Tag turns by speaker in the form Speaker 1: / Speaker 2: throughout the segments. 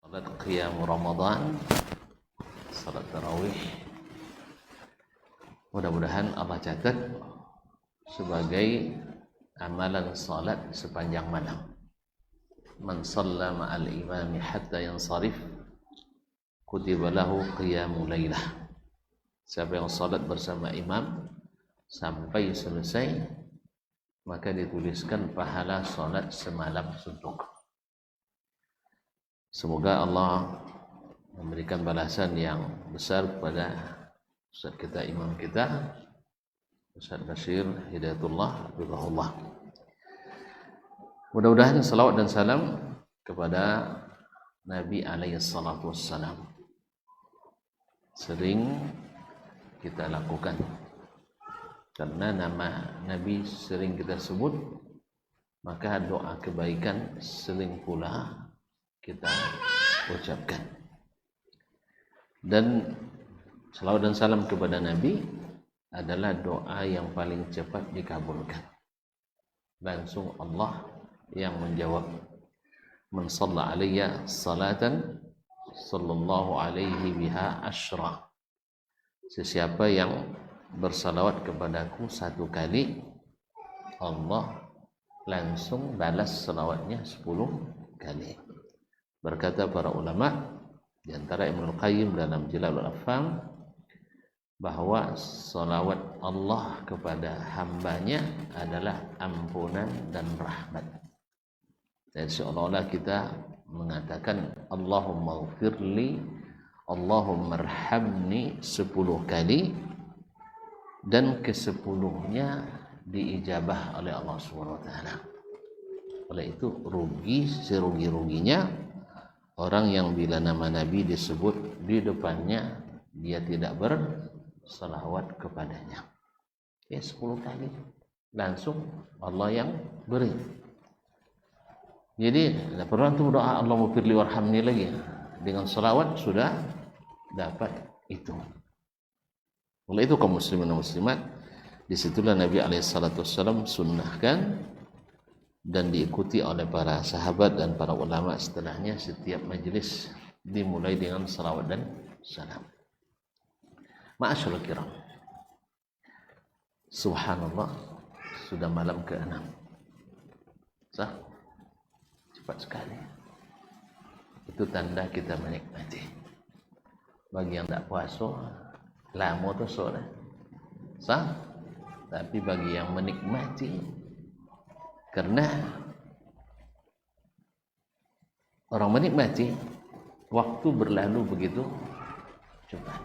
Speaker 1: Salat qiyam Ramadan, salat tarawih, mudah-mudahan Allah catat sebagai amalan salat sepanjang malam. Man shalla ma'al imami hatta yansarif kutiba lahu qiyamul lailah. Siapa yang salat bersama imam sampai selesai, maka dituliskan pahala salat semalam suntuk. Semoga Allah memberikan balasan yang besar kepada Ustaz kita, imam kita, Ustaz Bashir Hidayatullah Hafizahullah. Mudah-mudahan salawat dan salam kepada Nabi alaihi salatu wassalam sering kita lakukan, karena nama Nabi sering kita sebut, maka doa kebaikan sering pula kita ucapkan. Dan salawat dan salam kepada Nabi adalah doa yang paling cepat dikabulkan. Langsung Allah yang menjawab. Man shalla alayya salatan sallallahu alaihi biha asyra. Sesiapa yang bersalawat kepadaku satu kali, Allah langsung balas salawatnya 10 kali. Berkata para ulama, di antara Ibnu Qayyim dalam Jilalul Afham, bahwa salawat Allah kepada hambanya adalah ampunan dan rahmat. Dan seolah-olah kita mengatakan Allahumma ghfirli, Allahumma arhamni 10 kali, dan ke-10-nya diijabah oleh Allah SWT. Oleh itu rugi serugi-ruginya orang yang bila nama Nabi disebut di depannya dia tidak bersalawat kepadanya. 10 kali langsung Allah yang beri. Jadi tidak perlu antum doa Allahumma firli warhamni lagi. Dengan salawat sudah dapat itu. Oleh itu kaum muslimin dan muslimat, disitulah Nabi alaihissalam sunnahkan dan diikuti oleh para sahabat dan para ulama setelahnya, setiap majelis dimulai dengan salawat dan salam. Ma'asyiral kiram, subhanallah, sudah malam ke-6. Sah? Cepat sekali. Itu tanda kita menikmati. Bagi yang tak puasa, lama tu sore. Sah? Tapi bagi yang menikmati, karena orang menikmati, waktu berlalu begitu cepat.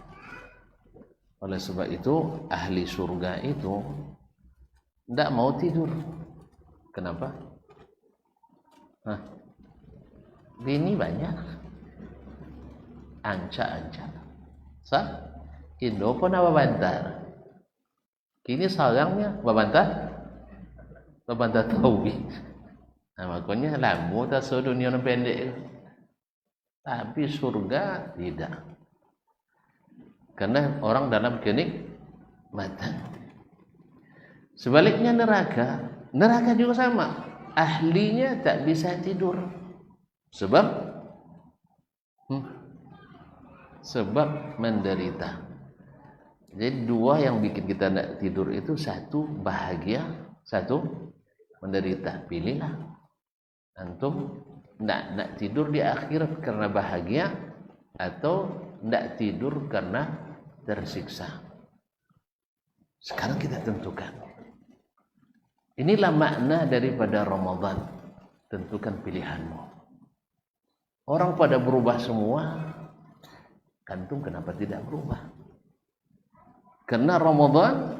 Speaker 1: Oleh sebab itu ahli surga itu tidak mau tidur. Kenapa? Bini banyak, anca-anca. Sah? Indo pun apa bantar. Kini sarangnya babantah taubi. Makanya lamu tak dunia yang pendek. Tapi surga tidak. Karena orang dalam kenikmatan. Sebaliknya neraka juga sama. Ahlinya tak bisa tidur. Sebab menderita. Jadi dua yang bikin kita tidak tidur itu, satu bahagia, satu menderita. Pilihlah antum nak tidur di akhirat karena bahagia, atau nak tidur karena tersiksa. Sekarang kita tentukan. Inilah makna daripada Ramadan. Tentukan pilihanmu. Orang pada berubah semua, antum kenapa tidak berubah? Karena Ramadan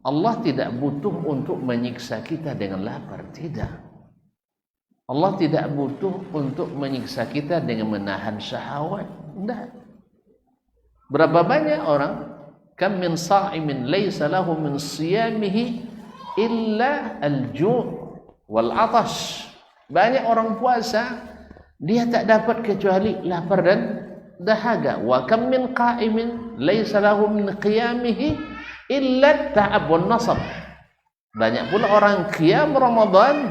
Speaker 1: Allah tidak butuh untuk menyiksa kita dengan lapar, tidak. Allah tidak butuh untuk menyiksa kita dengan menahan syahwat, tidak. Berapa banyak orang, kam min sa'imin laysa lahu min siyamihi illa al-ju' wal 'atash. Banyak orang puasa, dia tak dapat kecuali lapar dan dahaga. Wa kam min qa'imin laysa lahu min qiyamihi illa ta'ab wan nasab. Banyak pula orang qiyam Ramadan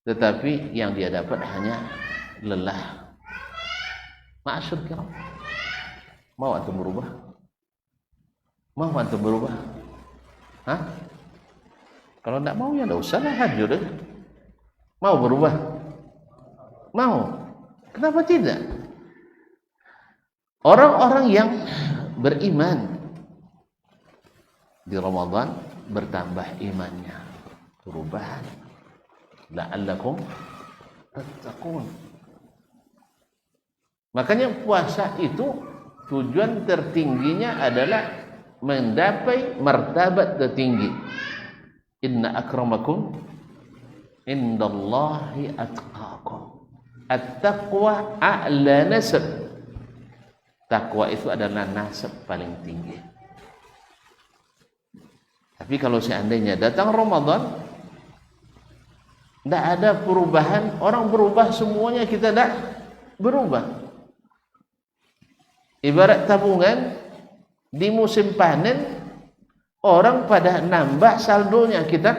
Speaker 1: tetapi yang dia dapat hanya lelah Ma'asyur kiram, mau antum berubah? Mau antum berubah? Hah? Kalau tidak mau ya tidak usah lah, hajur deh. Mau berubah? Mau. Kenapa tidak? Orang-orang yang beriman di Ramadan bertambah imannya, perubahan. La'allakum tattaqun. Makanya puasa itu tujuan tertingginya adalah mendapat martabat tertinggi. Inna akramakum indallahi atqakum. At-taqwa a'la nasab. Takwa itu adalah nasab paling tinggi. Tapi kalau seandainya datang Ramadan tidak ada perubahan, orang berubah semuanya, kita tidak berubah. Ibarat tabungan di musim panen, orang pada nambah saldonya, kita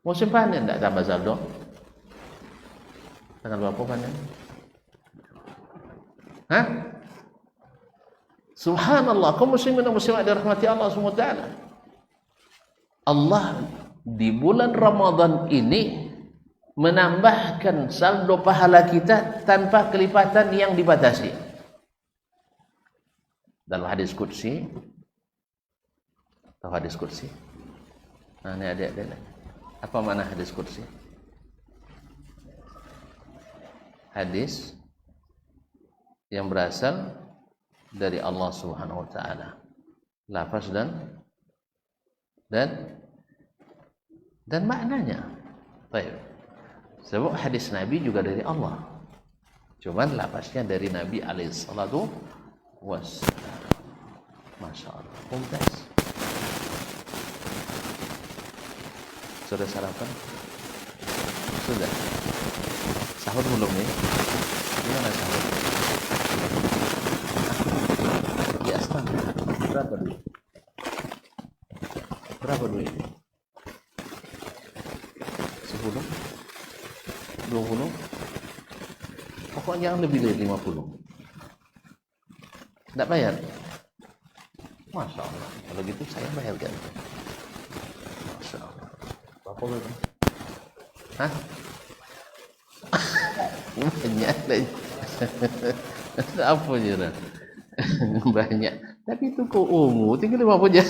Speaker 1: musim panen tidak tambah saldo. Tanggal berapa panen? Subhanallah, kaum muslimin dan muslimat dirahmati Allah SWT. Allah di bulan Ramadan ini menambahkan saldo pahala kita tanpa kelipatan yang dibatasi. Dalam hadis qudsi, tahu hadis qudsi? Nah, ini adik-adik. Apa makna hadis qudsi? Hadis yang berasal dari Allah Subhanahu wa taala. Lafaz dan maknanya. Baik. Sebab hadis Nabi juga dari Allah. Cuman lafaznya dari Nabi alaihi salatu wassalam. Masya Allah. Mumtaz. Sudah sarapan? Sudah. Sahur belum nih? Gimana sahur? Ya, berapa duit? Berapa duit? 10? 20? Pokoknya yang lebih dari 50. Tidak bayar? Masya Allah. Kalau gitu saya bayar kan? Masya Allah. Berapa duit? Hah? Banyak lagi. Apa je dah? Banyak. Tapi itu kok ungu, tinggal 50 je.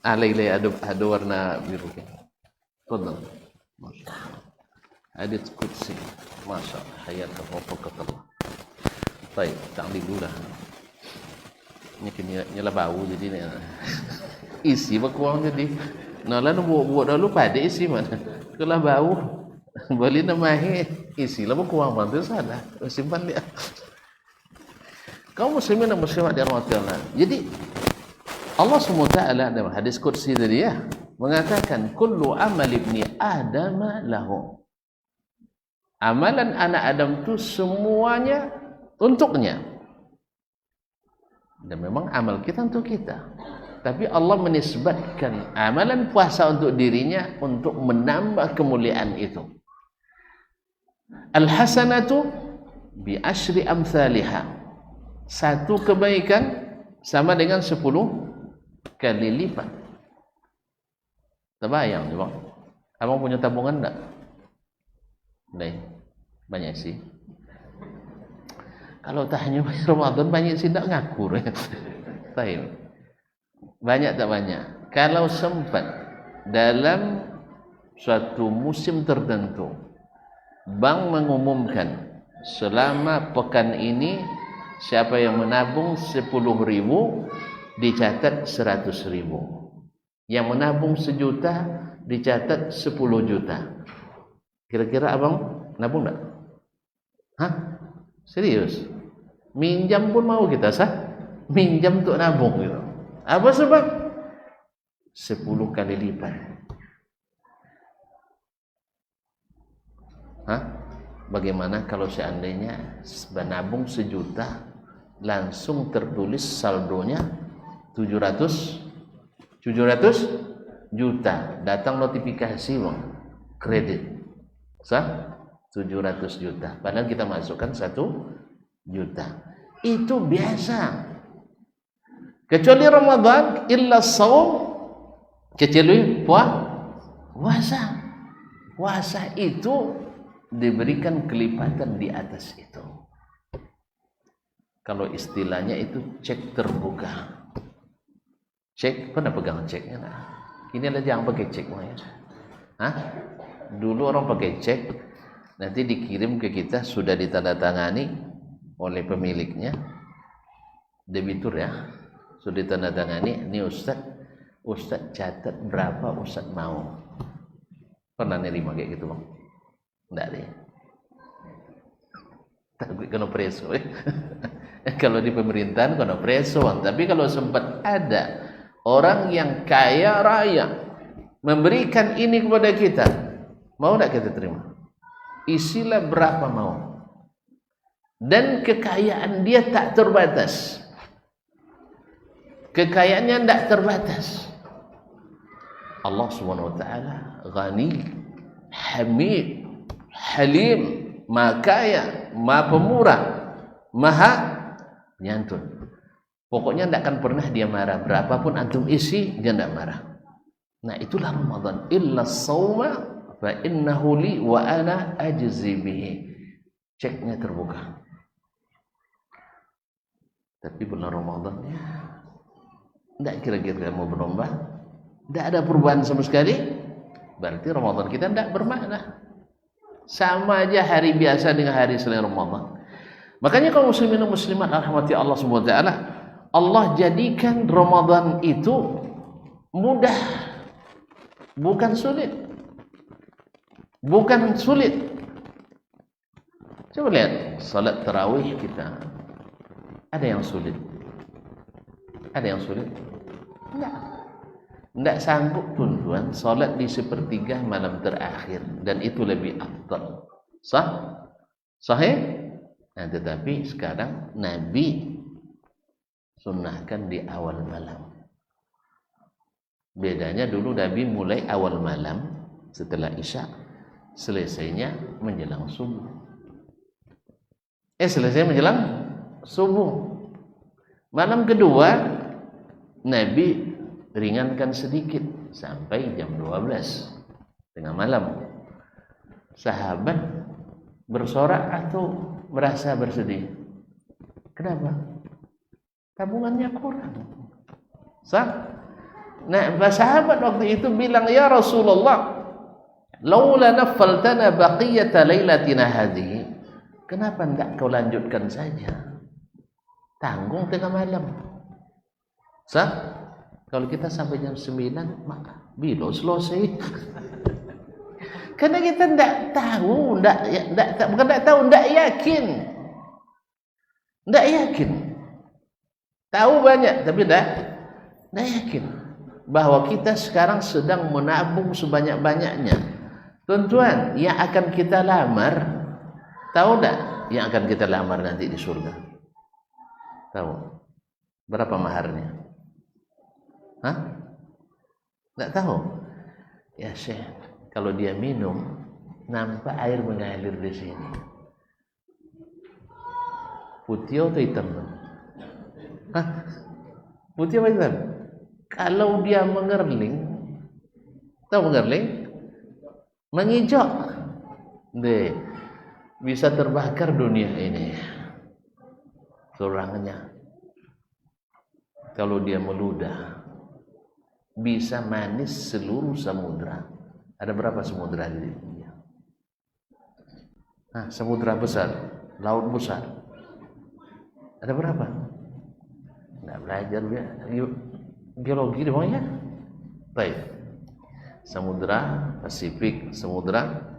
Speaker 1: Alai-alai ada warna biru kan. Tolong. Masya-Allah. Hadits qudsi. Masya-Allah. Hayat Allah. Baik, tak dulu dah. Ini kena nyala bau jadi ni. Isi berkurang jadi. Nalah buat dulu pada isi mana. Kalau bau boleh nama isi lah berkurang bantu salah. Simpan dia. Kaum muslimin dan muslimat dirahmati Allah. Jadi Allah SWT dalam hadis qudsi tadi ya mengatakan kullu amal ibni Adam lahu. Amalan anak Adam itu semuanya untuknya. Dan memang amal kita untuk kita. Tapi Allah menisbatkan amalan puasa untuk dirinya untuk menambah kemuliaan itu. Al-hasanatu bi asyri amsalihah. Satu kebaikan sama dengan 10 kali lipat. Terbayang ni bang? Abang punya tabungan tak? Baik, banyak sih. Kalau tanya Ramadan banyak sih tak ngakur. Baik. Banyak tak banyak? Kalau sempat dalam suatu musim tertentu, bank mengumumkan selama pekan ini siapa yang menabung 10.000 dicatat 100.000. Yang menabung 1 juta dicatat 10 juta. Kira-kira abang nabung tak? Hah? Serius? Minjam pun mau kita sah? Minjam untuk nabung gitu. Apa sebab? 10 kali lipat. Hah? Bagaimana kalau seandainya menabung 1 juta langsung tertulis saldonya 700 juta, datang notifikasi bang, kredit sah 700 juta. Padahal kita masukkan 1 juta. Itu biasa. Kecuali Ramadan, illa shaum, kecuali puasa. Puasa itu diberikan kelipatan di atas itu. Kalau istilahnya itu cek terbuka. Cek, pernah pegang ceknya? Nah, ini ada jangan pakai cek, ya. Hah? Dulu orang pakai cek, nanti dikirim ke kita sudah ditandatangani oleh pemiliknya, debitur ya, sudah ditandatangani. Ini Ustaz catat berapa Ustaz mau. Pernah nerima kayak gitu bang? Enggak deh. Takut kena preso. Kalau di pemerintahan kena preso, tapi kalau sempat ada orang yang kaya raya memberikan ini kepada kita, mau tidak kita terima? Isilah berapa mau. Dan kekayaan dia tak terbatas. Kekayaannya tidak terbatas. Allah Subhanahu wa taala Ghani, Hamid, Halim, Maha Kaya, Maha Pemurah, Maha Penyantun. Pokoknya tidak akan pernah dia marah. Berapapun antum isi, dia tidak marah. Nah, itulah Ramadan. Illa shauma fa innahu li wa ana ajzi bihi. Ceknya terbuka. Tapi bulan Ramadan ya, tidak kira-kira mau berubah, tidak ada perubahan sama sekali. Berarti Ramadan kita tidak bermakna. Sama aja hari biasa dengan hari selain Ramadan. Makanya kalau muslimin dan muslimat rahmati Allah Subhanahu wa taala, Allah jadikan Ramadan itu mudah, bukan sulit. Bukan sulit. Coba lihat salat tarawih kita. Ada yang sulit? Ada yang sulit? Tidak sanggup tuan-tuan salat di sepertiga malam terakhir, dan itu lebih afdal. Sah? Sahih? Nah, tetapi sekarang Nabi sunnahkan di awal malam. Bedanya dulu Nabi mulai awal malam setelah Isya, selesainya menjelang subuh. Selesai menjelang subuh. Malam kedua Nabi ringankan sedikit sampai jam 12 tengah malam. Sahabat bersorak atau merasa bersedih? Kenapa? Tabungannya kurang. Sah? Nah, sahabat waktu itu bilang, ya Rasulullah, laula naffaltana baqiyata lailatina hadhihi. Kenapa enggak kau lanjutkan saja? Tanggung tengah malam. Sah? Kalau kita sampai jam 9, maka bilo selesai. Karena kita tidak tahu, bukan tidak tahu, tidak yakin. Tidak yakin. Tahu banyak, tapi tidak yakin bahwa kita sekarang sedang menabung sebanyak-banyaknya. Tuan-tuan, yang akan kita lamar, tahu tidak yang akan kita lamar nanti di surga? Tahu? Berapa maharnya? Hah? Tidak tahu? Ya Syekh, kalau dia minum, nampak air mengalir di sini. Putih atau hitam? Hah? Putih atau hitam? Kalau dia mengerling, tahu mengerling? Mengijak. Deh, bisa terbakar dunia ini. Surangnya. Kalau dia meludah, bisa manis seluruh samudra. Ada berapa samudra di dunia? Nah, samudra besar, laut besar. Ada berapa? Nggak belajar geologi di bawahnya. Baik. Samudra Pasifik, samudra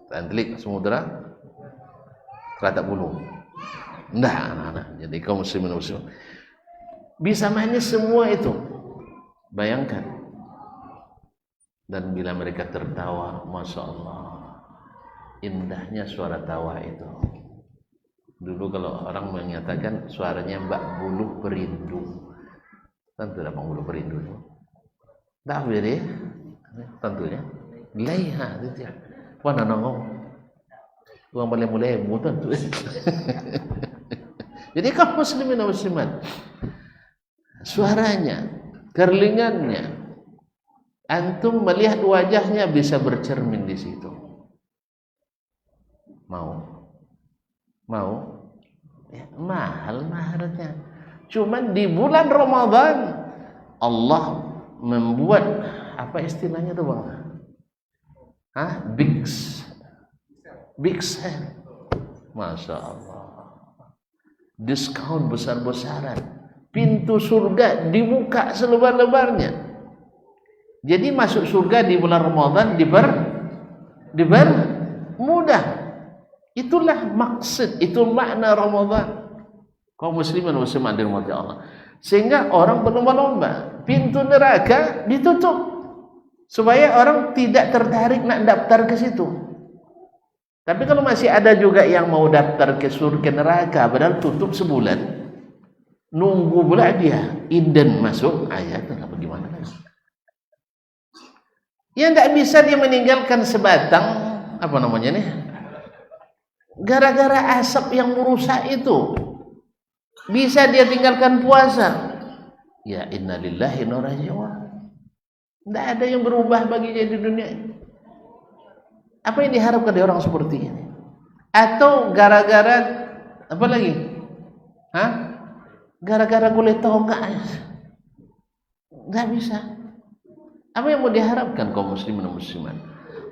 Speaker 1: Atlantik, samudra Keratak Bulu. Nah, anak-anak. Jadi kaum muslimin muslim bisa manis semua itu. Bayangkan. Dan bila mereka tertawa, Masya Allah, indahnya suara tawa itu. Dulu kalau orang menyatakan suaranya Mbak Buluh Perindu, tentu ada Mbak Buluh Perindu. Tak beri, tentunya. Gilaiha, itu ya. Wana nongong, Tuang boleh mulai mutan tu. Jadi kaum muslimin dan muslimat, suaranya, kerlingannya, antum melihat wajahnya bisa bercermin di situ. Mau? Ya, mahal maharnya. Cuman di bulan Ramadan Allah membuat apa istilahnya tuh bang? Big sale. Masya Allah. Diskon besar-besaran. Pintu surga dibuka selebar-lebarnya. Jadi masuk surga di bulan Ramadan dipermudah. Itulah maksud, itu makna Ramadan. Kaum muslimin muslimat dirahmati Allah. Sehingga orang berlomba-lomba, pintu neraka ditutup supaya orang tidak tertarik nak daftar ke situ. Tapi kalau masih ada juga yang mau daftar ke surga neraka padahal tutup sebulan, nunggu pula dia inden masuk ayat apa gimana kan? Ya tidak bisa dia meninggalkan sebatang apa namanya nih? Gara-gara asap yang merusak itu bisa dia tinggalkan puasa. Ya innalillahi wa inna ilaihi raji'un. Tidak ada yang berubah baginya di dunia ini. Apa yang diharapkan dari orang seperti ini? Atau gara-gara apa lagi? Gara-gara kulit tonggak? Tidak bisa. Apa yang mau diharapkan kaum muslimin dan muslimat?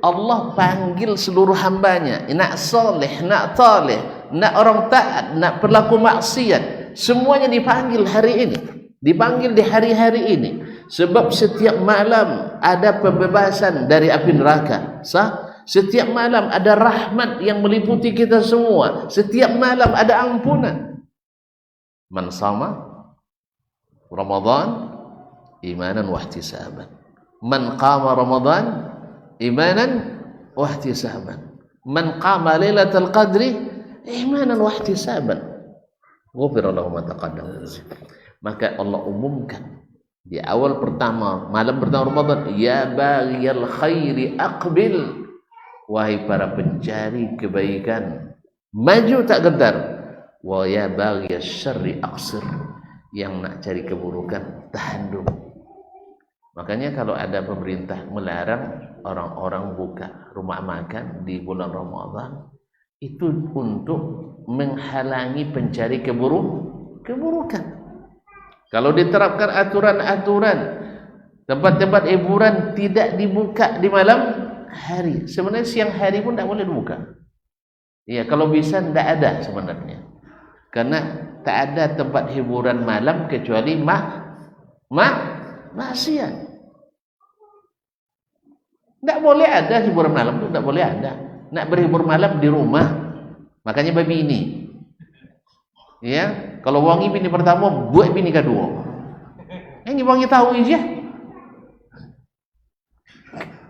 Speaker 1: Allah panggil seluruh hambanya, nak soleh, nak taleh, nak orang taat, nak berlaku maksiat, semuanya dipanggil hari ini, dipanggil di hari-hari ini. Sebab setiap malam ada pembebasan dari api neraka. Setiap malam ada rahmat yang meliputi kita semua. Setiap malam ada ampunan. Man sama Ramadan imanan wa ihtisaban. Man qama Ramadan imanan wa ihtisaban. Man qama lailatul qadri imanan wa ihtisaban. Ghufira lahu ma taqaddama. Maka Allah umumkan di awal pertama, malam pertama Ramadan, ya baghiyal khairi aqbil. Wahai para pencari kebaikan, maju tak gentar. Wa ya baghiyasy syarri aqsir. Yang nak cari keburukan tahan dulu. Makanya kalau ada pemerintah melarang orang-orang buka rumah makan di bulan Ramadan, itu untuk menghalangi pencari keburukan. Kalau diterapkan aturan-aturan tempat-tempat hiburan tidak dibuka di malam hari, sebenarnya siang hari pun tidak boleh dibuka. Ya, kalau bisa tidak ada sebenarnya, karena tak ada tempat hiburan malam kecuali maksiat. Tidak boleh ada hiburan malam itu, tidak boleh ada. Nak berhibur malam di rumah, makanya babi ini. Ya, kalau wangi bini pertama, buat bini kedua. Yang wangi tahu aja.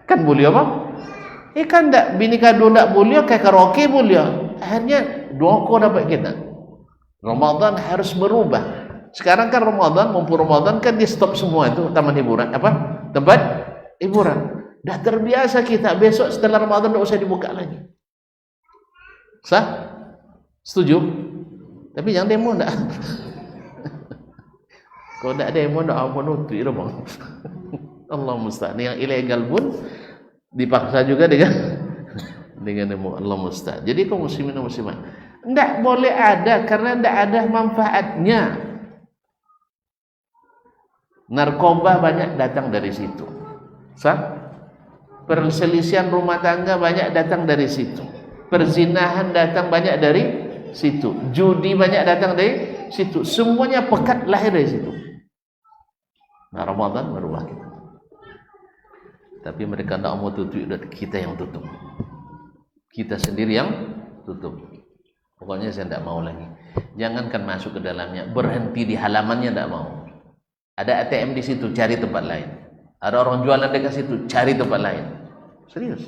Speaker 1: Kan boleh apa? Kan tak bini kedua tak boleh, kayak karaoke boleh. Akhirnya doko dapat kita. Ramadan harus berubah. Sekarang kan Ramadan, mumpung Ramadan kan di stop semua itu taman hiburan, tempat hiburan. Dah terbiasa kita, besok setelah Ramadan tak usah dibuka lagi. Sah? Setuju? Tapi yang demo tak. Kalau tak demo tak apa nutup bang. Allah musta'an. Yang ilegal pun dipaksa juga dengan demo. Allah musta'an. Jadi kaum muslimin dan muslimat, tidak boleh ada karena tidak ada manfaatnya. Narkoba banyak datang dari situ. Sah? Perselisihan rumah tangga banyak datang dari situ. Perzinahan datang banyak dari situ. Judi banyak datang dari situ. Semuanya pekat lahir dari situ. Nah, Ramadan merubah kita. Tapi mereka tidak mau tutup, kita yang tutup. Kita sendiri yang tutup. Pokoknya saya tidak mau lagi. Jangankan masuk ke dalamnya, berhenti di halamannya tidak mau. Ada ATM di situ, cari tempat lain. Ada orang jualan dekat situ, cari tempat lain. Serius.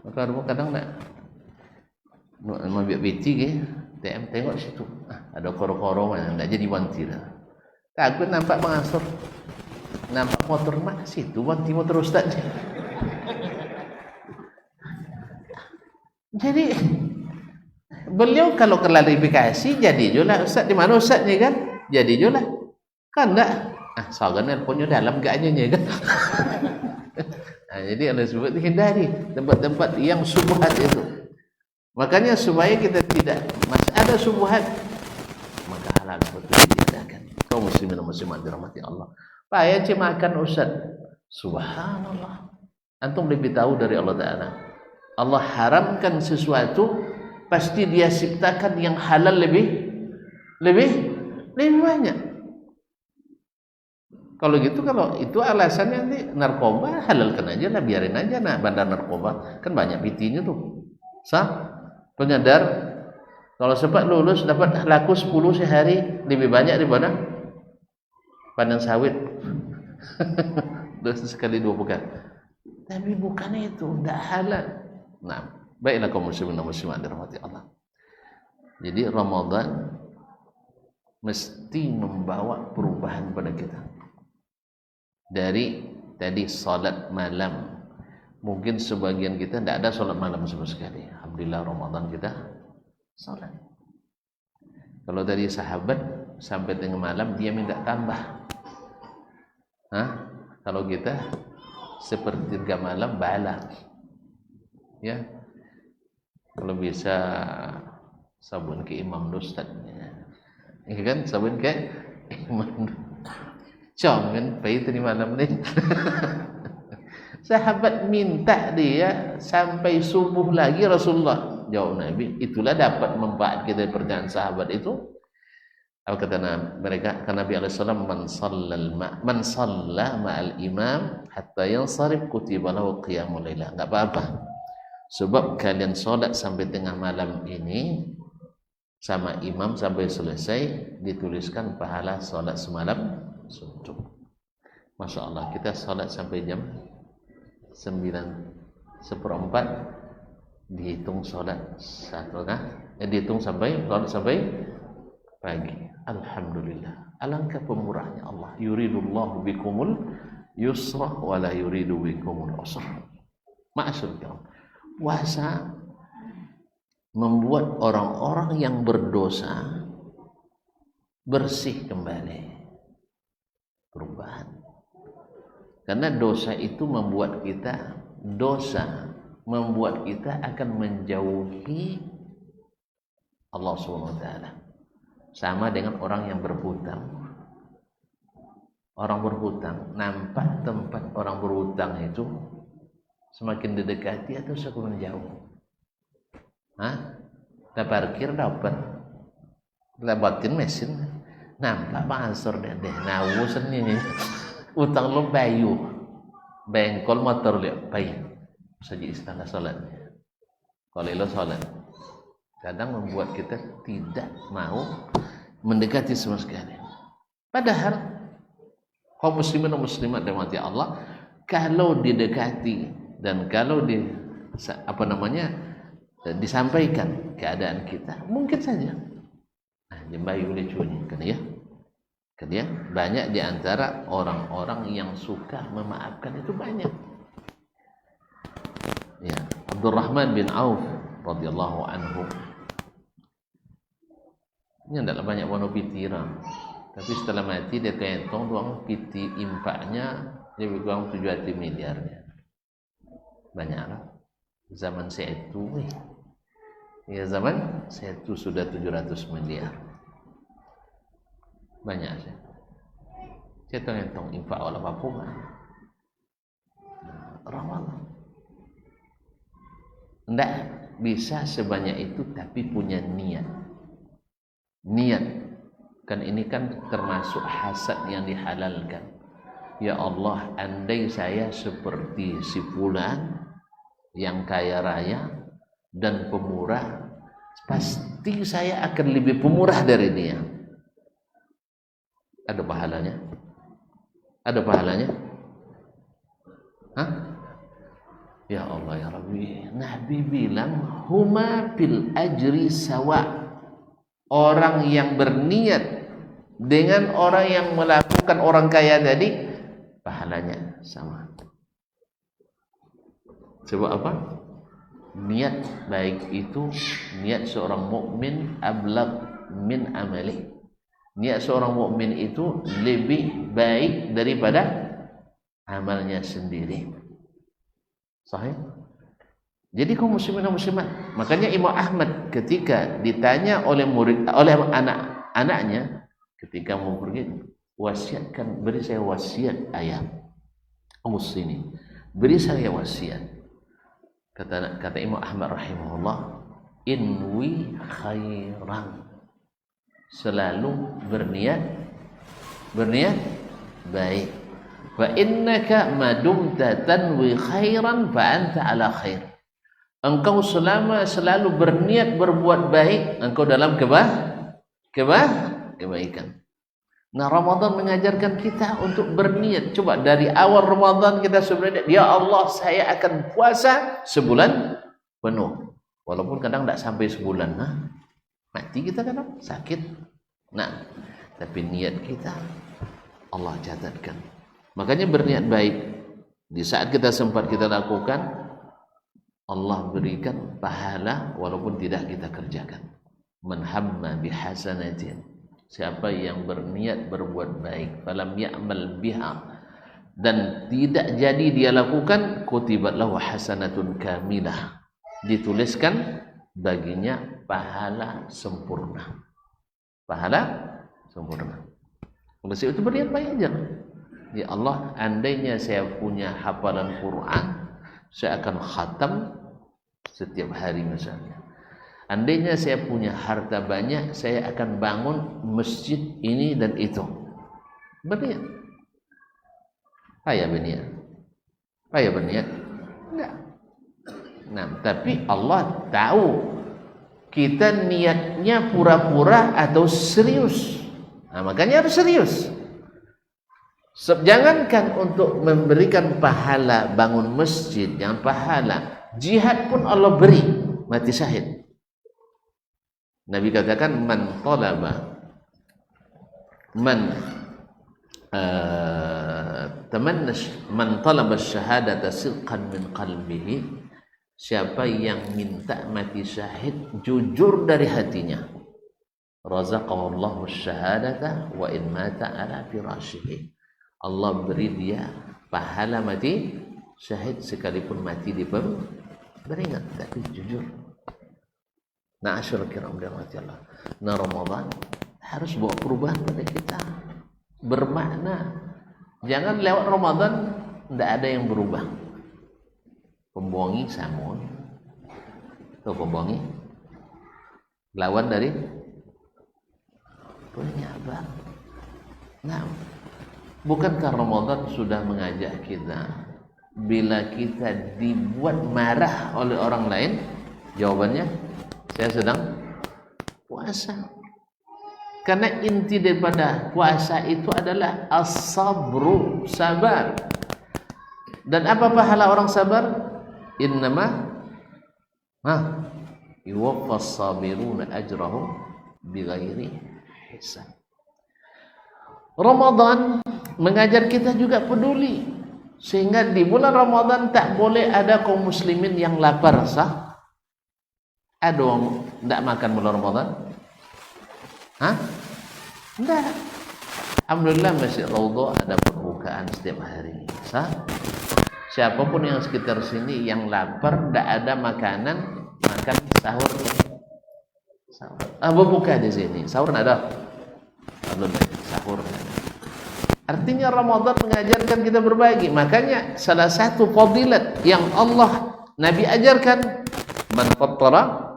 Speaker 1: Maka kadang tak mau biar beti ke ATM, tengok situ. Ada koro-koro mana, tak jadi wanti dah. Takut nampak pengasur, nampak motor mak situ, wanti motor ustaz. Jadi beliau kalau klarifikasi jadi juga Ustaz, di mana Ustaznya kan? Jadi juga kan enggak. Soalnya nelponnya dalam gaknya kan. Jadi oleh sebab hindari tempat-tempat yang syubhat itu. Makanya supaya kita tidak masih ada syubhat, maka halal betul diadakan. Kaum muslimin dan muslimat dirahmati Allah. Payah cemakan Ustaz. Subhanallah. Antum lebih tahu dari Allah Ta'ala. Allah haramkan sesuatu, pasti dia ciptakan yang halal lebih banyak. Kalau gitu, kalau itu alasannya nanti narkoba halalkan aja lah, biarin aja. Nah, bandar narkoba kan banyak pitinya tuh. Pengedar kalau sempat lulus dapat laku 10 sehari lebih banyak daripada padang sawit. Dosa sekali 2 pekan. Tapi bukan itu, tidak halal. Nah, baiklah kaum muslimin dan muslimat dirahmati Allah. Jadi Ramadan mesti membawa perubahan pada kita. Dari tadi salat malam, mungkin sebagian kita tidak ada salat malam sama sekali. Alhamdulillah Ramadan kita salat. Kalau dari sahabat sampai tengah malam dia minta tambah. Kalau kita sepertiga malam bala. Ya, kalau bisa sabun ke imam ustaz. Ya kan, sabun ke imam. Cong kan, bayi tadi malam ni. Sahabat minta dia sampai subuh lagi Rasulullah. Jawab Nabi, itulah dapat manfaat kita perjalanan sahabat itu. Apa kata mereka? Kata Nabi alaihissalam, man shalla ma'al imam hatta yansarif kutiba lahu qiyamul lailah. Enggak apa-apa. Sebab kalian solat sampai tengah malam ini sama imam sampai selesai, dituliskan pahala solat semalam suntuk. Masya Allah, kita salat sampai jam 9:04, dihitung salat 1/2, dihitung sampai salat sampai pagi. Alhamdulillah, alangkah pemurahnya Allah. Yuridullahu bikumul yusra wa la yuridu bikumul usra. Maksudnya puasa membuat orang-orang yang berdosa bersih kembali. Perubahan. Karena dosa itu membuat kita akan menjauhi Allah SWT. Sama dengan orang yang berhutang. Orang berhutang, nampak tempat orang berhutang itu semakin didekati atau semakin jauh. Kita parkir dapat, lewatin mesin. Nampak bansor deh nawusan ini utang lo bayu bengkol motor lihat bayi saja istana salat. Kalau lo salat kadang membuat kita tidak mau mendekati sama sekali. Padahal kaum muslimin dan muslimat dirahmati Allah, kalau didekati dan kalau disampaikan keadaan kita, mungkin saja. Jembayu lucunya kan ya. Banyak di antara orang-orang yang suka memaafkan itu banyak. Ya, Abdurrahman bin Auf radhiyallahu anhu. Ini adalah banyak bono pitiran. Tapi setelah mati dia kentong tuang piti impaknya lebih kurang 7 miliarnya. Banyaklah. Zaman saya itu sudah 700 miliar. Banyak sih. Saya tengok infak wala papungan. Ramadan. Tidak bisa sebanyak itu tapi punya niat. Niat. Kan ini kan termasuk hasad yang dihalalkan. Ya Allah, andai saya seperti si fulan yang kaya raya dan pemurah, pasti saya akan lebih pemurah dari dia. Ada pahalanya? Ada pahalanya? Ya Allah ya Rabbi, Nabi bilang huma fil ajri sawa. Orang yang berniat dengan orang yang melakukan orang kaya tadi, pahalanya sama. Sebab apa? niat baik itu, niat seorang mukmin ablagh min amali. Niat seorang mukmin itu lebih baik daripada amalnya sendiri. Sahih? Jadi kaum muslimin dan muslimat, makanya Imam Ahmad ketika ditanya oleh anak-anaknya ketika mau pergi, wasiatkan, beri saya wasiat ayah. Muslimin, beri saya wasiat. Kata Imam Ahmad rahimahullah, inwi khairan. Selalu berniat baik. Fa innaka madumta tanwi khairan fa anta ala khair. Engkau selama selalu berniat berbuat baik, engkau dalam kebaikan. Nah, Ramadan mengajarkan kita untuk berniat. Coba dari awal Ramadan kita sebenarnya, ya Allah, saya akan puasa sebulan penuh. Walaupun kadang tidak sampai sebulan, mati kita kadang sakit. Nah, tapi niat kita Allah catatkan. Makanya berniat baik. Di saat kita sempat kita lakukan, Allah berikan pahala walaupun tidak kita kerjakan. Man hamma bihasanatin, siapa yang berniat berbuat baik, falam ya'mal biha, dan tidak jadi dia lakukan, kutibat lahu hasanatun kamilah, dituliskan baginya pahala sempurna. Pahala sempurna. Oleh sebab itu berniat baik aja. Ya Allah, andainya saya punya hafalan Quran, saya akan khatam setiap hari misalnya. Andainya saya punya harta banyak, saya akan bangun masjid ini dan itu. Berniat. Ayah berniat. Ayah berniat. Enggak. Nah, tapi Allah tahu kita niatnya pura-pura atau serius. Nah, makanya harus serius. Jangankan untuk memberikan pahala bangun masjid, jangan pahala, jihad pun Allah beri, mati syahid. Nabi katakan man talaba syahadata sidqan min qalbihi, siapa yang minta mati syahid jujur dari hatinya, razaqahullahu syahadata wa in mata ala firashihi, Allah beri dia pahala mati syahid sekalipun mati di beringat tapi jujur. Nah, asyurul kiram dirahmati Allah. Nah, Ramadan harus bawa perubahan pada kita, bermakna. Jangan lewat Ramadan tidak ada yang berubah. Pembohongi samun, atau pembohongi lawan dari penyabar. Nah, bukankah Ramadan sudah mengajak kita, bila kita dibuat marah oleh orang lain, jawabannya saya sedang puasa. Karena inti daripada puasa itu adalah as-sabru, sabar. Dan apa pahala orang sabar? Innama yuwaffas sabiruna ajrahum bighairi hisab. Ramadan mengajar kita juga peduli, sehingga di bulan Ramadan tak boleh ada kaum muslimin yang lapar, sah? Ada orang tidak makan bulan Ramadan? Tidak. Alhamdulillah Masjid Raudhah ada perbukaan setiap hari, sah? Siapapun yang sekitar sini yang lapar, tidak ada makanan, makan sahur. Berbuka di sini, sahur tidak ada. Sahur. Artinya Ramadan mengajarkan kita berbagi. Makanya salah satu fadilat yang Allah Nabi ajarkan, man fattara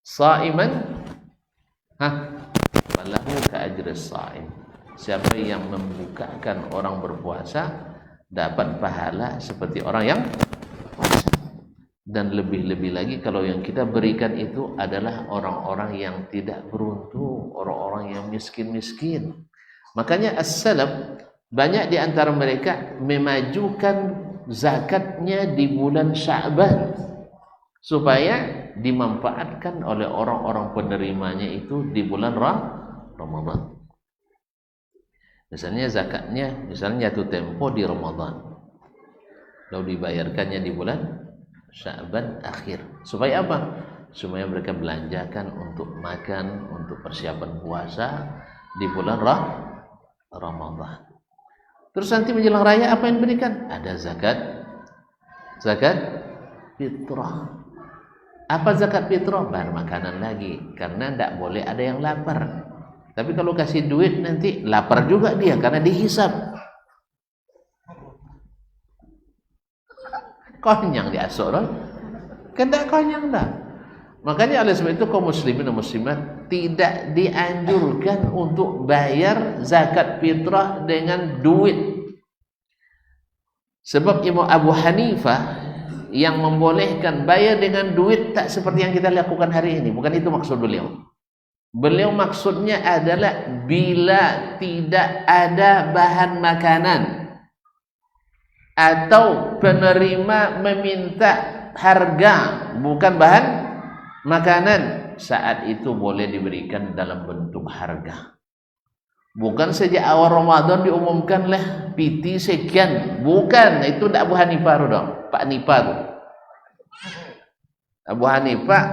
Speaker 1: sa'iman falahu ka ajris sha'im. Siapa yang membukakan orang berpuasa dapat pahala seperti orang yang puasa. Dan lebih-lebih lagi kalau yang kita berikan itu adalah orang-orang yang tidak beruntung, orang-orang yang miskin-miskin. Makanya as-salaf banyak di antara mereka memajukan zakatnya di bulan Sya'ban supaya dimanfaatkan oleh orang-orang penerimanya itu di bulan Ramadan. Misalnya zakatnya, misalnya jatuh tempo di Ramadan, lalu dibayarkannya di bulan Sya'ban akhir. Supaya apa? Supaya mereka belanjakan untuk makan, untuk persiapan puasa di bulan Ramadan. Terus nanti menjelang raya apa yang diberikan? Ada zakat fitrah. Apa zakat fitrah? Bahan makanan lagi, karena tidak boleh ada yang lapar. Tapi kalau kasih duit nanti lapar juga dia karena dihisap. Konyang diasok loh. Kan tidak konyang dah. Makanya oleh sebab itu kaum muslimin dan muslimat tidak dianjurkan untuk bayar zakat fitrah dengan duit. Sebab Imam Abu Hanifah yang membolehkan bayar dengan duit tak seperti yang kita lakukan hari ini. Bukan itu maksud beliau. Beliau maksudnya adalah bila tidak ada bahan makanan atau penerima meminta harga bukan bahan makanan, saat itu boleh diberikan dalam bentuk harga. Bukan sejak awal Ramadan diumumkanlah piti sekian. Bukan, itu tidak Abu Hanifah dong, Pak Nipah tu. Abu Hanifah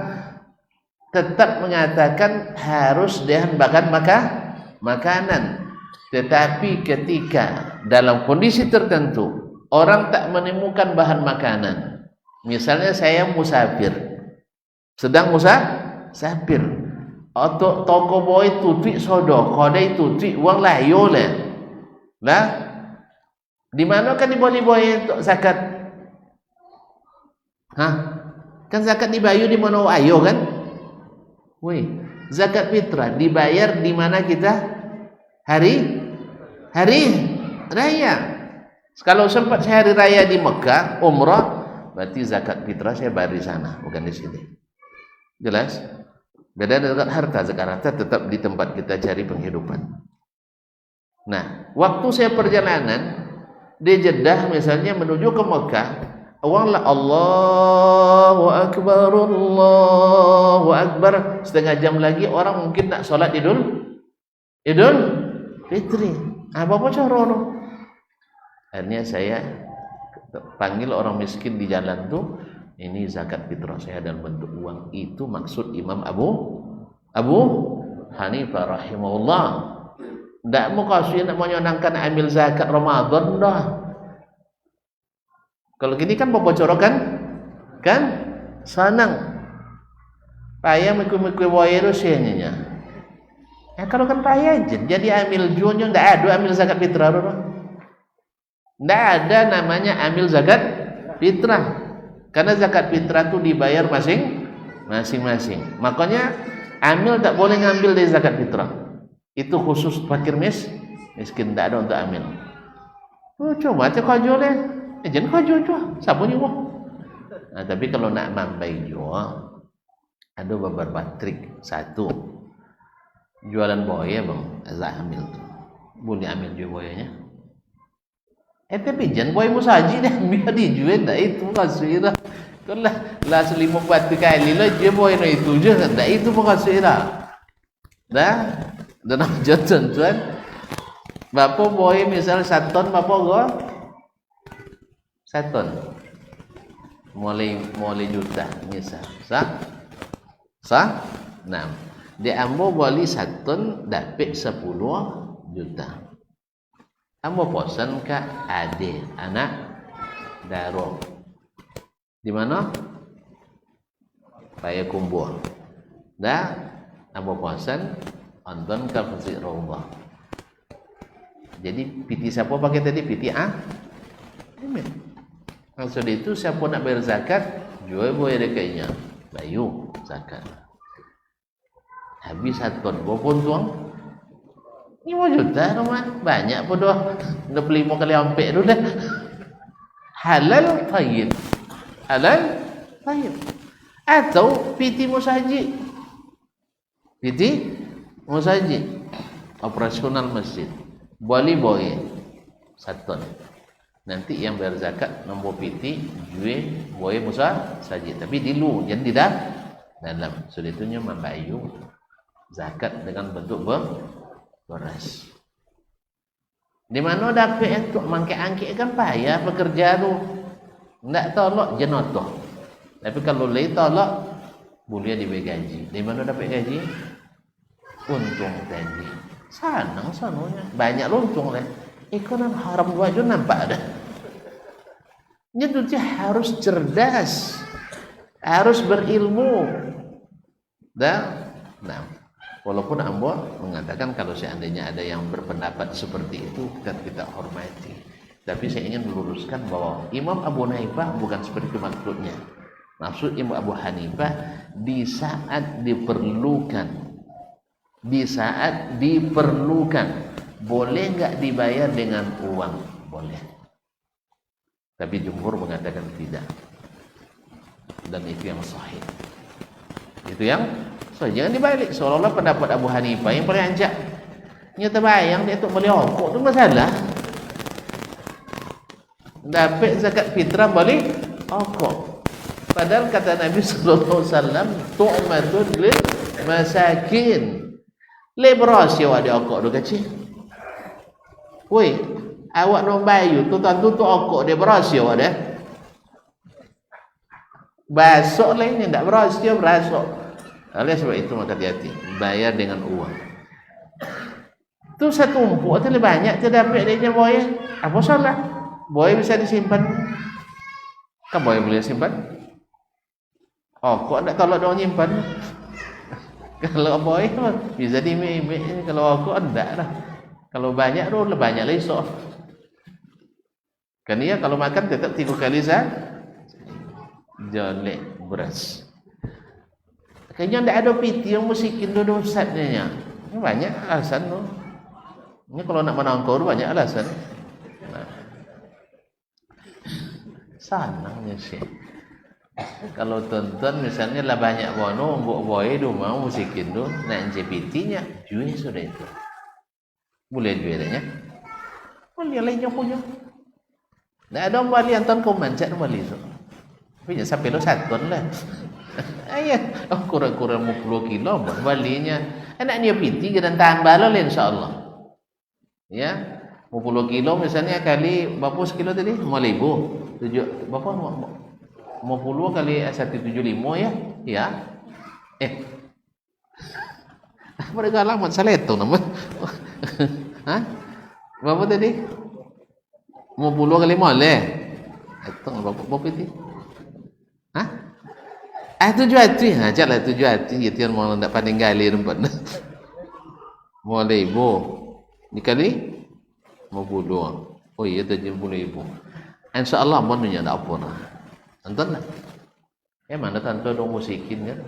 Speaker 1: tetap mengatakan harus dengan bahan makanan. Tetapi ketika dalam kondisi tertentu orang tak menemukan bahan makanan, misalnya saya musafir, sedang musafir, atau toko boy tutup sodok, kodai tutup uang layu lah. Nah, di mana kan diboleh boy untuk zakat? Hah? Kan zakat dibayar di mana ayo kan? Woi, zakat fitrah dibayar di mana kita? Hari raya. Kalau sempat saya hari raya di Mekah, umrah, berarti zakat fitrah saya bayar di sana, bukan di sini. Jelas? Beda dengan harta. Zakat harta tetap di tempat kita cari penghidupan. Nah, waktu saya perjalanan di Jeddah misalnya menuju ke Mekah, awalnya Allahu Akbar, setengah jam lagi orang mungkin nak solat Idul Fitri. Apa cara? Akhirnya saya panggil orang miskin di jalan tuh, ini zakat fitrah saya dalam bentuk uang. Itu maksud Imam Abu Hanifah rahimahullah. Tidak mau kasih nak menyenangkan ambil zakat Ramadan dah. Kalau gini kan bocoran kan senang. Payah mikir-mikir wairu sianya. Kalau kan payah jadi ambil jualnya tidak ada ambil zakat fitrah. Tidak ada namanya ambil zakat fitrah. Karena zakat fitrah itu dibayar masing-masing. Makanya amil tak boleh ngambil dari zakat fitrah. Itu khusus fakir miskin, tidak ada untuk amil. Oh, coba aja kau jual deh. Jangan kau jual. Siapa ni wah? Nah, tapi kalau nak mampai jual, ada beberapa trik. Satu, jualan boya bang, azak ambil tu. Boleh ambil jual boyanya. Tapi jangan boy musaji dah, biar dijual dah itu kasirah. Kalau lah selimut batu kali lah je boy no itu je, dah itu pun kasirah. Dah, dalam jatuh tuan. Bapa boy misal 1 ton, bapa go 1 ton. Mulai juta misal. Sah? 6. Dia ambo beli 1 ton dapat 10 juta. Ambo posan ke adik anak daro. Di mana? Paya kumpul. Dah, ambo posan onton ke Masjid Raudhah. Jadi piti siapa pakai tadi? Piti Amin. Maksud itu siapa nak bayar zakat, jual boleh dekatnya. Bayu zakat. Habis 1 ton, berapa tuang? 5 juta rumah. Banyak pun dah. 25 kali hampir tu dah. Halal tayyib. Atau piti musaji. Operasional masjid. Boleh boy 1 ton. Nanti yang bayar zakat nombor piti jual boy musaji. Tapi dilu jangan tidak dalam. Sudah itunya membayu zakat dengan bentuk beras. Di mana dapat untuk mangkik-angkik kan payah pekerja tu. Ndak tolok jenotoh. Tapi kalau lei tolak, boleh diberi gaji. Dari mana dapat gaji? Untung tadi. Sanang sanonya. Banyak lontong lah. Ekonomi haram dua juta nampak dah. Jadi dia harus cerdas, harus berilmu. Dan, nah, walaupun ambo mengatakan kalau seandainya ada yang berpendapat seperti itu, kita hormati. Tapi saya ingin meluruskan bahwa Imam Abu Hanifah bukan seperti itu maksudnya. Maksud Imam Abu Hanifah di saat diperlukan, boleh nggak dibayar dengan uang? Boleh. Tapi jumhur mengatakan tidak. Dan itu yang sahih. Itu yang sahih. Jangan dibalik seolah-olah pendapat Abu Hanifah yang paling anjak. Nyata bayang dia untuk beli rokok itu masalah. Dapat zakat fitrah balik rokok. Padahal kata Nabi sallallahu alaihi wasallam, tu'matun lil masakin. Le beras ya ada rokok tu kecil. Woi, awak nak bayu tu tentu tu rokok dia beras ya ada. Basok lainnya tak beras dia berasok. Oleh sebab itu maka hati-hati, bayar dengan uang. Tu satu umpuk tu lebih banyak tu dapat dia boy. Apa salah? Boy bisa disimpan. Kan boy boleh simpan? Oh, kok tak tolak dia nyimpan? Kalau boy bisa dimimik, kalau aku enggak lah. Kalau banyak tu lebih banyak lagi so. Kan dia kalau makan tetap 3 kali jolek beras. Kayaknya enggak ada piti yang musikin tu dosatnya. Ini banyak alasan tu. Ini kalau nak menangkau tu banyak alasan. Nah. Sanangnya sih. Kalau tonton misalnya lah banyak bono, mbok boy tu mau musikin tu, nak JPT-nya, jual sudah itu. Boleh jualnya. Boleh lainnya punya. Dah ada bali anton kau mancat bali tu. Tapi sampai lo 1 ton lah. Ayah, kurang-kurang 10 kilo balinya. Anaknya PT dan tambah lo insya-Allah. Ya, 10 kilo misalnya kali berapa sekilo tadi? 5.000. 7 berapa? 50 kali 175 ya? Ya. Mereka alamat salah itu nama. Hah? Berapa tadi? 50 kali mole. Itu berapa itu? Hah? 700. Ajaklah 700 itu yang mau nak pandai gali rumput. Mole ibu. Dikali 50. Oh iya 70.000. Insya-Allah bonusnya tak apa nah. Tonton lah. Mana tanpa dong musikin kan?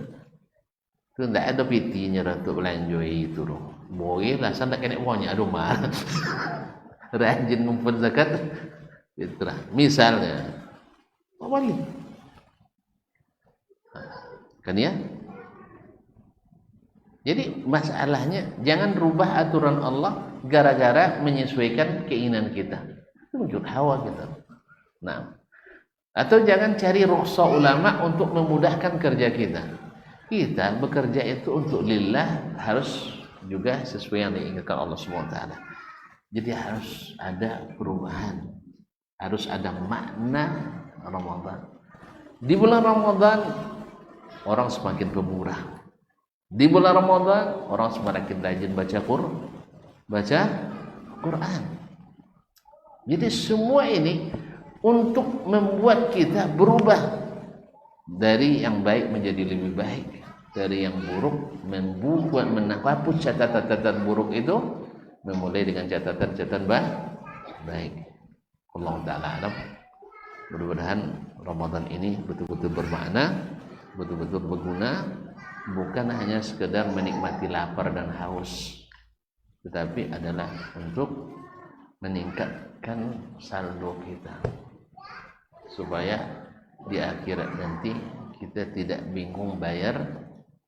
Speaker 1: Tu ndak ada pitinya untuk belanja itu tu. Boleh lah sandak kena banyak rumah. Rajin ngumpul zakat fitrah. Misalnya apa boleh? Kan ya? Jadi masalahnya jangan rubah aturan Allah gara-gara menyesuaikan keinginan kita. Itu wujud hawa kita. Nah, atau jangan cari rukhsah ulama untuk memudahkan kerja kita. Kita bekerja itu untuk lillah harus juga sesuai yang diinginkan Allah SWT. Jadi harus ada perubahan, harus ada makna Ramadan. Di bulan Ramadan orang semakin pemurah. Di bulan Ramadan orang semakin rajin baca Quran. Jadi semua ini untuk membuat kita berubah dari yang baik menjadi lebih baik, dari yang buruk membuat menghapus catatan-catatan buruk itu, memulai dengan catatan-catatan baik. Allah Ta'ala alam. Mudah-mudahan Ramadan ini betul-betul bermakna, betul-betul berguna, bukan hanya sekedar menikmati lapar dan haus, tetapi adalah untuk meningkatkan saldo kita, supaya di akhirat nanti kita tidak bingung bayar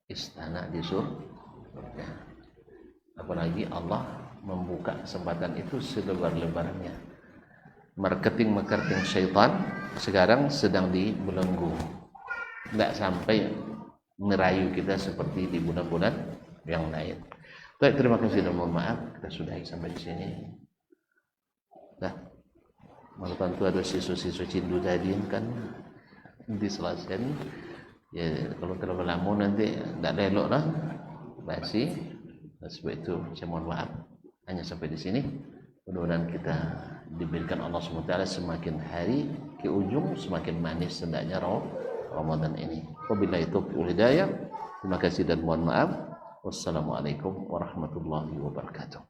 Speaker 1: istana di surga. Apalagi Allah membuka kesempatan itu selebar-lebarnya. Marketing syaitan sekarang sedang dibelenggu, tidak sampai merayu kita seperti di bulan-bulan yang lain. Baik, terima kasih dan mohon maaf kita sudahi sampai di sini. Dah. Malu tentu ada siswa-siswa cindu tadi kan diselesaikan. Ya kalau terlalu lama nanti tidak ada elok lah basi. Sebab itu saya mohon maaf hanya sampai di sini. Mudah-mudahan kita diberikan Allah SWT semakin hari ke ujung semakin manis hendaknya Ramadan ini. Wabillahi taufiq wal hidayah. Terima kasih dan mohon maaf. Wassalamualaikum warahmatullahi wabarakatuh.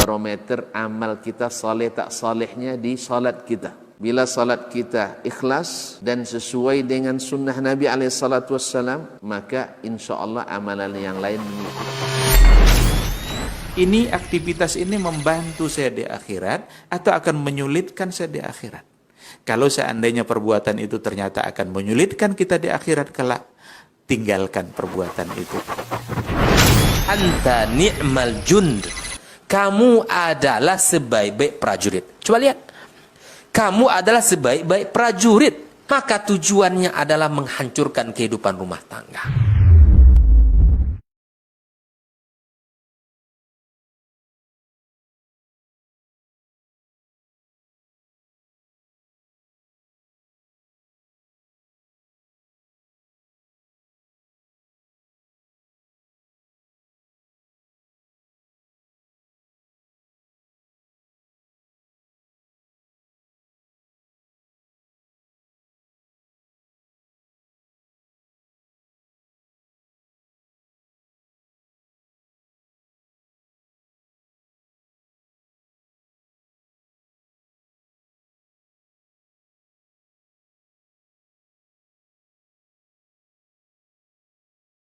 Speaker 1: Barometer amal kita saleh tak salehnya di salat kita. Bila salat kita ikhlas dan sesuai dengan sunnah Nabi SAW, maka insya Allah amalan yang lain mengikuti.
Speaker 2: Ini aktivitas ini membantu saya di akhirat atau akan menyulitkan saya di akhirat? Kalau seandainya perbuatan itu ternyata akan menyulitkan kita di akhirat kelak, tinggalkan perbuatan itu.
Speaker 3: Anta ni'mal jund. Kamu adalah sebaik-baik prajurit. Coba lihat. Kamu adalah sebaik-baik prajurit. Maka tujuannya adalah menghancurkan kehidupan rumah tangga.